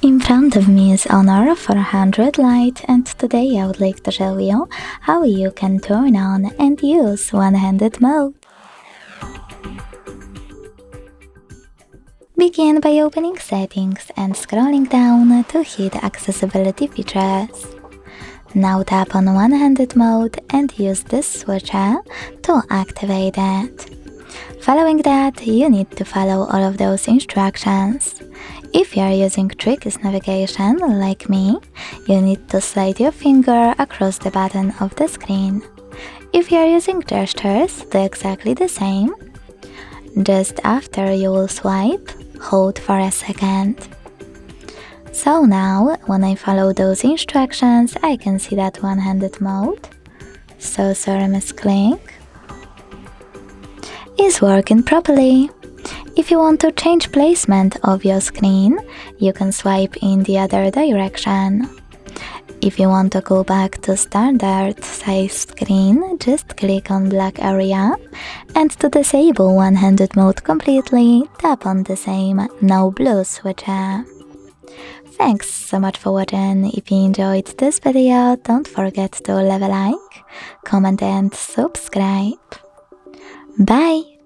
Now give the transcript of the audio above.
In front of me is Honor 400 Lite, and today I would like to show you how you can turn on and use one-handed mode. Begin by opening Settings and scrolling down to hit Accessibility features. Now tap on one-handed mode and use this switcher to activate it. Following that, you need to follow all of those instructions. If you are using Tricky's navigation, like me, you need to slide your finger across the bottom of the screen. If you are using gestures, do exactly the same. Just after you will swipe, hold for a second. So now, when I follow those instructions, I can see that one-handed mode. So misclick is working properly. If you want to change placement of your screen, you can swipe in the other direction. If you want to go back to standard size screen, just click on black area, and to disable one-handed mode completely, tap on the same no blue switcher. Thanks so much for watching. If you enjoyed this video, don't forget to leave a like, comment and subscribe. Bye!